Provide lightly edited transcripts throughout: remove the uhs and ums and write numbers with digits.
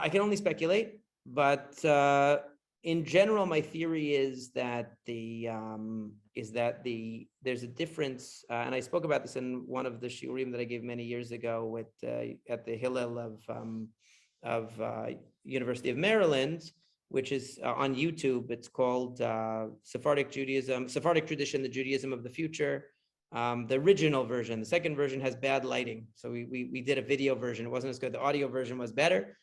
I can only speculate, but in general, my theory is that there's a difference, and I spoke about this in one of the shiurim that I gave many years ago at the Hillel of University of Maryland, which is on YouTube. It's called Sephardic Tradition, the Judaism of the Future. The original version. The second version has bad lighting, so we did a video version. It wasn't as good. The audio version was better.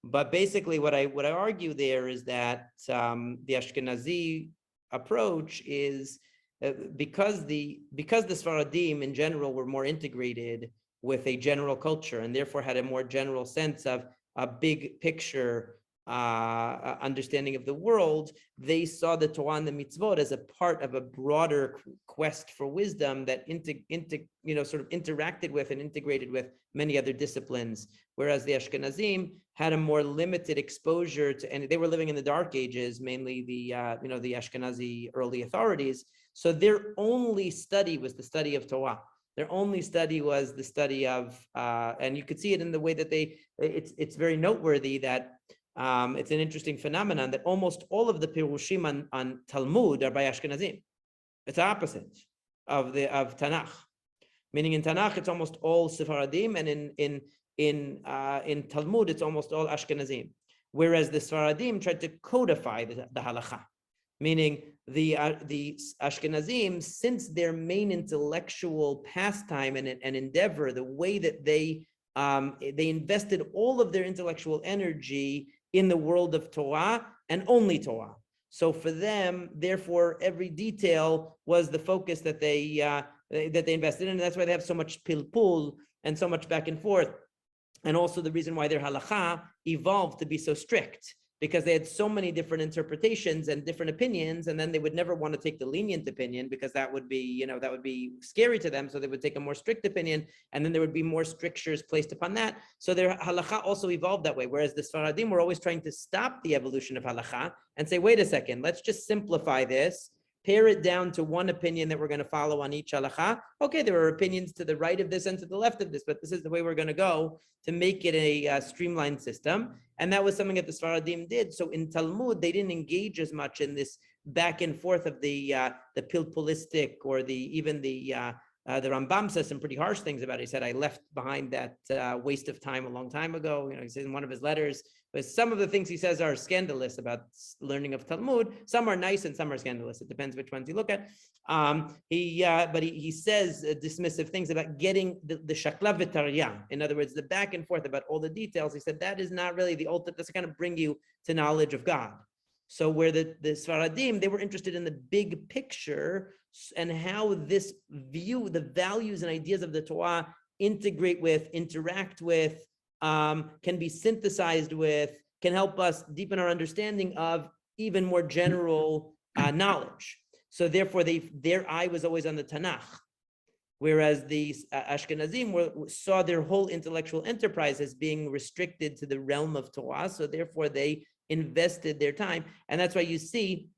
But basically, what I argue there is that the Ashkenazi approach is because the Sephardim in general were more integrated with a general culture and therefore had a more general sense of a big picture understanding of the world. They saw the Torah and the mitzvot as a part of a broader quest for wisdom that sort of interacted with and integrated with many other disciplines, whereas the Ashkenazim had a more limited exposure to, and they were living in the Dark Ages, mainly the Ashkenazi early authorities. So their only study was the study of Torah. Their only study was the study of, and you could see it in the way that it's very noteworthy that it's an interesting phenomenon that almost all of the pirushim on Talmud are by Ashkenazim. It's the opposite of Tanakh. Meaning in Tanakh it's almost all Sephardim, and in Talmud it's almost all Ashkenazim. Whereas the Sephardim tried to codify the halakha, meaning the Ashkenazim, since their main intellectual pastime and endeavor, the way that they invested all of their intellectual energy in the world of Torah and only Torah. So for them, therefore, every detail was the focus that they invested in, and that's why they have so much pilpul and so much back and forth, and also the reason why their halakha evolved to be so strict, because they had so many different interpretations and different opinions, and then they would never want to take the lenient opinion because that would be scary to them. So they would take a more strict opinion, and then there would be more strictures placed upon that. So their halakha also evolved that way. Whereas the Sephardim were always trying to stop the evolution of halakha and say, wait a second, let's just simplify this, pare it down to one opinion that we're going to follow on each halakha. Okay, there are opinions to the right of this and to the left of this, but this is the way we're going to go to make it a streamlined system. And that was something that the Sephardim did. So in Talmud, they didn't engage as much in this back and forth of the pilpulistic, or even the Rambam says some pretty harsh things about it. He said, I left behind that waste of time a long time ago. He said in one of his letters, but some of the things he says are scandalous about learning of Talmud. Some are nice and some are scandalous. It depends which ones you look at. But he says dismissive things about getting the shakla v'tarya. In other words, the back and forth about all the details. He said that is not really the ultimate. That's going to bring you to knowledge of God. So where the Sephardim, they were interested in the big picture and how this view, the values and ideas of the Torah integrate with, interact with, can be synthesized with, can help us deepen our understanding of even more general knowledge. So therefore, their eye was always on the Tanakh, whereas the Ashkenazim saw their whole intellectual enterprise as being restricted to the realm of Torah. So therefore, they invested their time, and that's why you see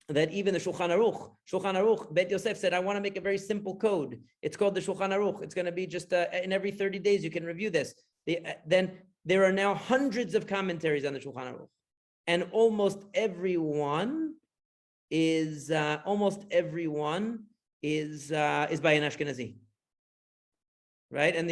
that even the Shulchan Aruch, Bet Yosef said, I want to make a very simple code. It's called the Shulchan Aruch. It's going to be just in every 30 days you can review this. Then there are now hundreds of commentaries on the Shulchan Aruch, and almost everyone is by an Ashkenazi, right? And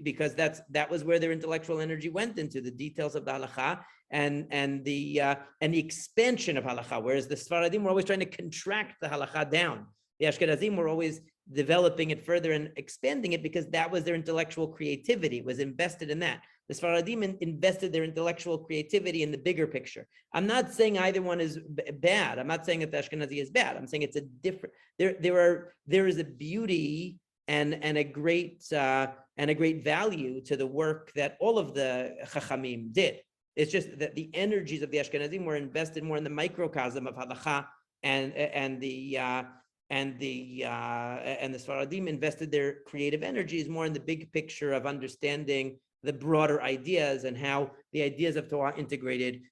because that was where their intellectual energy went into the details of the halakha and the expansion of halakha, whereas the Sephardim were always trying to contract the halakha down. The Ashkenazim were always developing it further and expanding it because that was their intellectual creativity, was invested in that. The Sephardim invested their intellectual creativity in the bigger picture. I'm not saying either one is bad. I'm not saying that the Ashkenazi is bad. I'm saying it's a different. There is a beauty and a great value to the work that all of the Chachamim did. It's just that the energies of the Ashkenazim were invested more in the microcosm of halakha, and the Sephardim invested their creative energies more in the big picture of understanding the broader ideas and how the ideas of Torah integrated